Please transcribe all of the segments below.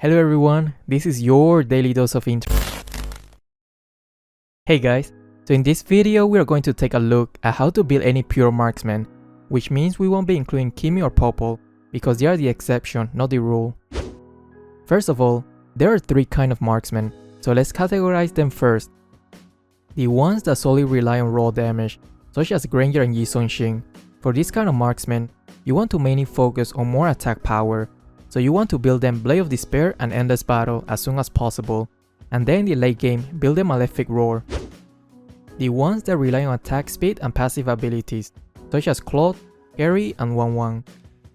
Hello everyone, this is your daily dose of intro. Hey guys, so in this video we are going to take a look at how to build any pure marksman, which means we won't be including Kimi or Popol because they are the exception, not the rule. First of all, there are three kinds of marksmen, so let's categorize them first. The ones that solely rely on raw damage, such as Granger and Yi Sun-Shin. For this kind of marksman, you want to mainly focus on more attack power, so you want to build them Blade of Despair and Endless Battle as soon as possible, and then in the late game, build them Malefic Roar. The ones that rely on attack speed and passive abilities, such as Claude, Carry, and 1-1.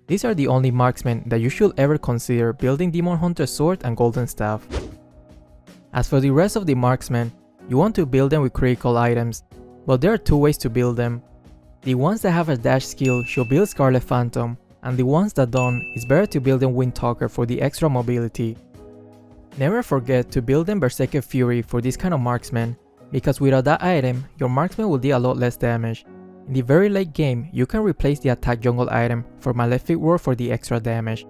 These are the only marksmen that you should ever consider building Demon Hunter Sword and Golden Staff. As for the rest of the marksmen, you want to build them with critical items, but there are two ways to build them. The ones that have a dash skill should build Scarlet Phantom, and the ones that don't, it's better to build them Windtalker for the extra mobility. Never forget to build them Berserker Fury for this kind of marksman, because without that item, your marksman will deal a lot less damage. In the very late game, you can replace the attack jungle item for Malefic Roar for the extra damage.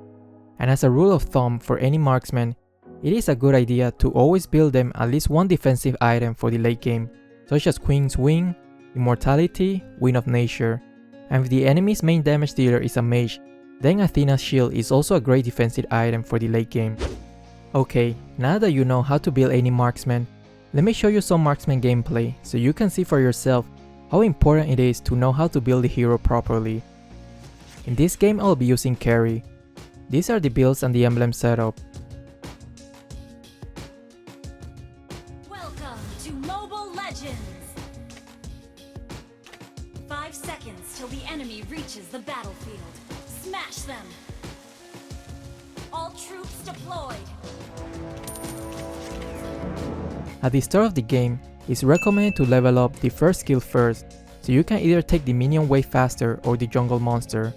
And as a rule of thumb for any marksman, it is a good idea to always build them at least one defensive item for the late game, such as Queen's Wing, Immortality, Wind of Nature. And if the enemy's main damage dealer is a mage, then Athena's Shield is also a great defensive item for the late game. Okay, now that you know how to build any marksman, let me show you some marksman gameplay so you can see for yourself how important it is to know how to build the hero properly. In this game I'll be using Carry. These are the builds and the emblem setup. Welcome to Mobile Legends! 5 seconds till the enemy reaches the battlefield. Smash them! All troops deployed! At the start of the game, it's recommended to level up the first skill first, so you can either take the minion way faster or the jungle monster.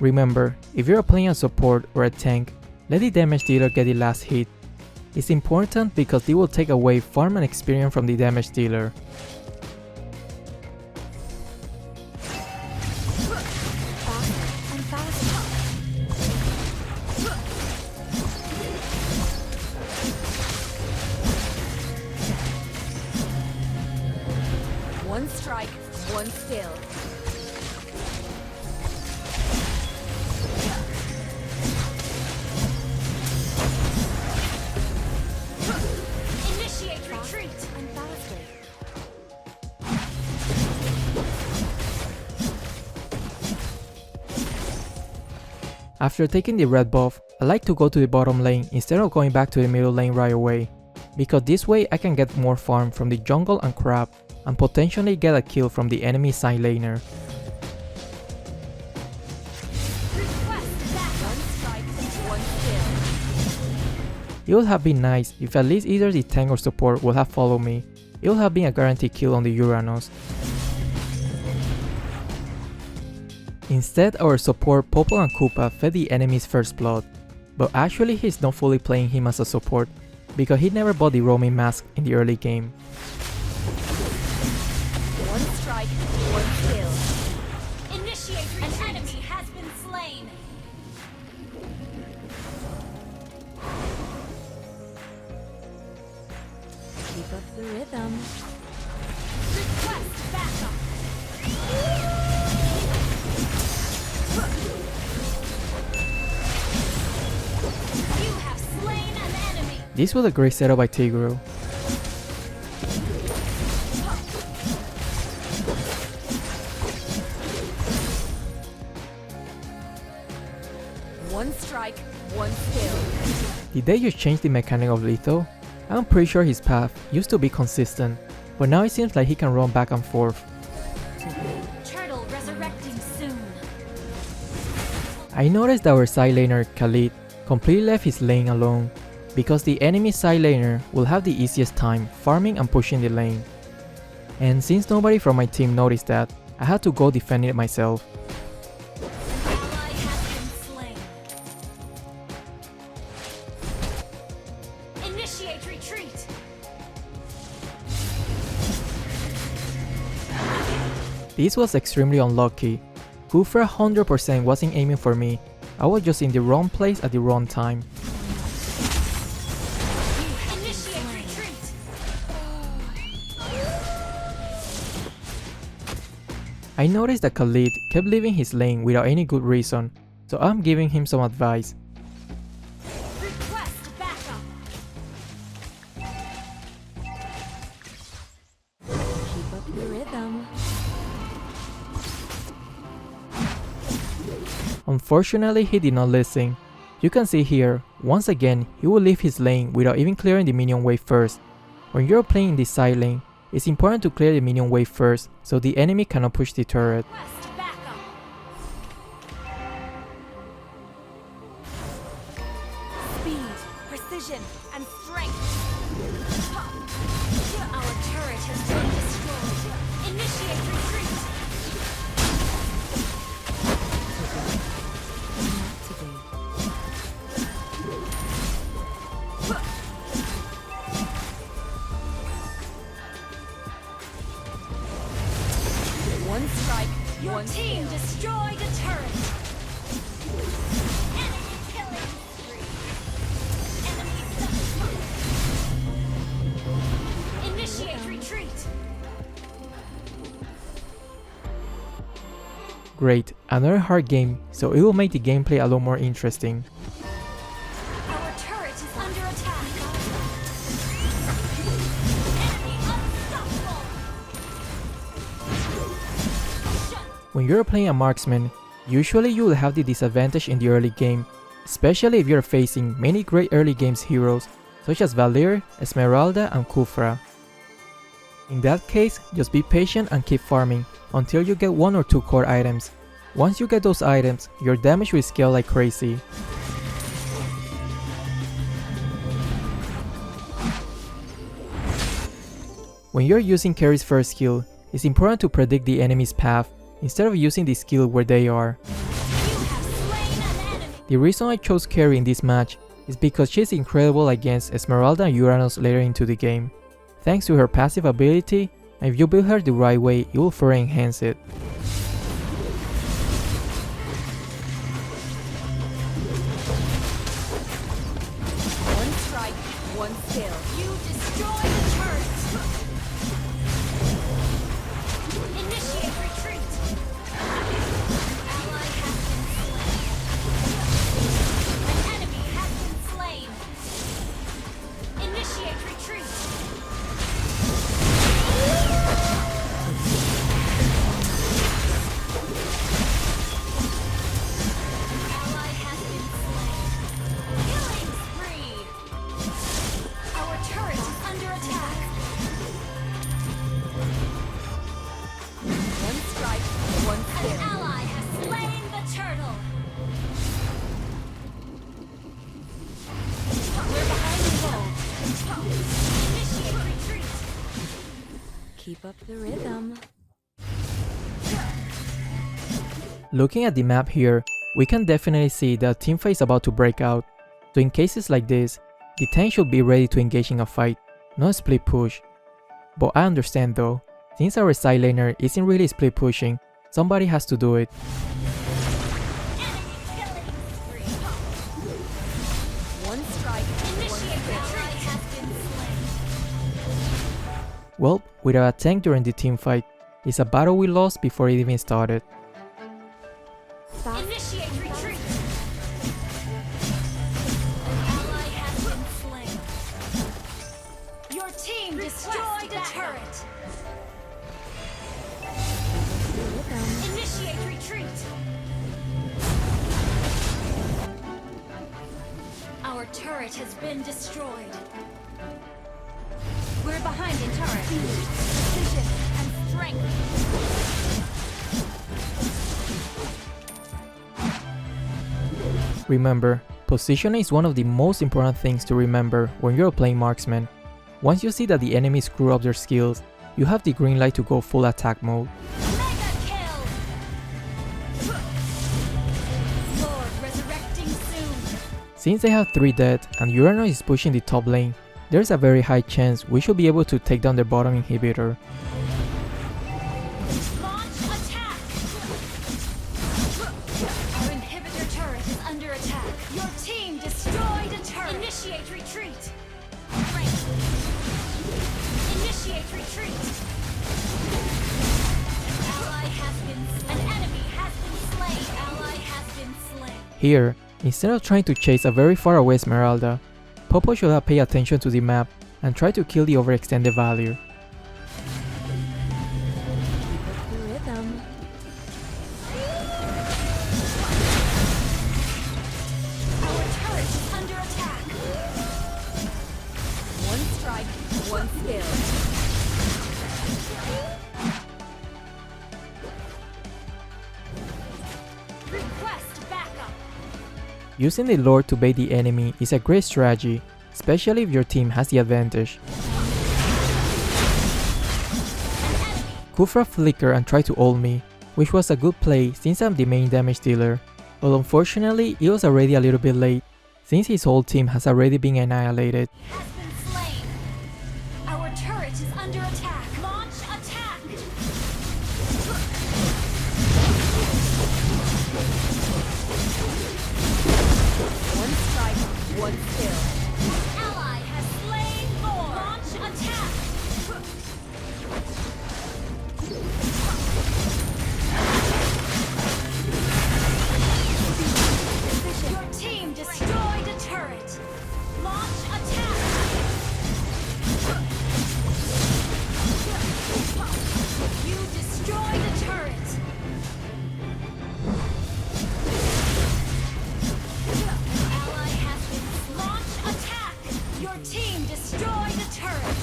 Remember, if you are playing a support or a tank, let the damage dealer get the last hit. It's important because they will take away farm and experience from the damage dealer. One strike, one still. Initiate retreat and faster. After taking the red buff, I like to go to the bottom lane instead of going back to the middle lane right away, because this way I can get more farm from the jungle and crab and potentially get a kill from the enemy side laner. It would have been nice if at least either the tank or support would have followed me. It would have been a guaranteed kill on the Uranus. Instead, our support Popol and Koopa fed the enemy's first blood, but actually he's not fully playing him as a support because he never bought the roaming mask in the early game. One strike, one kill. Initiate retreat. An enemy has been slain. Keep up the rhythm. Request backup. You have slain an enemy. This was a great setup by Tigreal. One strike, one kill. Did they just change the mechanic of Lethal? I'm pretty sure his path used to be consistent, but now it seems like he can run back and forth. Turtle resurrecting soon. I noticed that our side laner, Khalid, completely left his lane alone, because the enemy side laner will have the easiest time farming and pushing the lane. And since nobody from my team noticed that, I had to go defend it myself. Initiate retreat. This was extremely unlucky. Kufra 100% wasn't aiming for me. I was just in the wrong place at the wrong time. Initiate retreat. I noticed that Khalid kept leaving his lane without any good reason, so I'm giving him some advice. Request backup. Keep up the rhythm. Unfortunately, he did not listen. You can see here, once again, he will leave his lane without even clearing the minion wave first. When you're playing this side lane, it's important to clear the minion wave first so the enemy cannot push the turret. Request backup. Speed, precision, and strength. Our turret has been destroyed. Initiate retreat. One strike, Your one team kill. destroyed a turret. Enemy killing spree. Enemy double. Initiate retreat. Great, another hard game, so it will make the gameplay a lot more interesting. Our turret is under attack. Enemy unstoppable. Shut. When you're playing a marksman, usually you will have the disadvantage in the early game, especially if you're facing many great early games heroes such as Valir, Esmeralda, and Kufra. In that case, just be patient and keep farming until you get 1 or 2 core items. Once you get those items, your damage will scale like crazy. When you're using Carry's first skill, it's important to predict the enemy's path instead of using the skill where they are. You have slain an enemy. The reason I chose Carry in this match is because she's incredible against Esmeralda and Uranus later into the game. Thanks to her passive ability, and if you build her the right way, it will further enhance it. One strike, one kill. You destroyed the turret. Initiate retreat. Ally has been slain. An enemy has been slain. Initiate retreat. Ally has been slain. Killing spree. Our turret is under attack. One strike, one An kill. ally has slain the turtle. We're behind the wall. Initiate retreat. Keep up the rhythm. Looking at the map here, we can definitely see that a teamfight is about to break out. So in cases like this, the tank should be ready to engage in a fight, not a split push. But I understand though, since our side laner isn't really split pushing, somebody has to do it. Enemy killing spree. One strike, one Initiate kill. retreat. Has been slain. Well, without a tank during the teamfight, it's a battle we lost before it even started. Stop. Initiate retreat. An ally has been slain. Your team destroyed a turret. Rhythm. Initiate retreat. Our turret has been destroyed. We're behind in turret. Precision and strength. Remember, positioning is one of the most important things to remember when you're playing marksman. Once you see that the enemy screw up their skills, you have the green light to go full attack mode. Mega kill. Lord resurrecting soon. Since they have 3 dead and Uranus is pushing the top lane, there's a very high chance we should be able to take down their bottom inhibitor. Launch attack! Our inhibitor turret is under attack. Your team destroyed a turret. Initiate retreat. Right. Initiate retreat. An enemy has been slain. Ally has been slain. Here, instead of trying to chase a very far away Esmeralda, Popo should have paid attention to the map and try to kill the overextended Valier. The rhythm. Our turret is under attack. One strike, one skill. Request backup. Using the Lord to bait the enemy is a great strategy, especially if your team has the advantage. Kufra flicker and try to ult me, which was a good play since I'm the main damage dealer, but unfortunately it was already a little bit late, since his whole team has already been annihilated. Has been slain. Our turret is under attack. Launch attack. One strike, one skill. Ally has slain Lord. Launch attack. Your team destroyed a turret. Launch attack. You destroyed a turret. Ally has been launch attack. Your team destroyed a turret.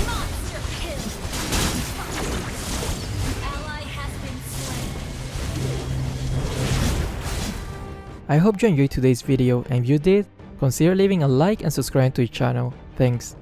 Monster kill. Ally has been slain. I hope you enjoyed today's video, and if you did, consider leaving a like and subscribing to the channel. Thanks.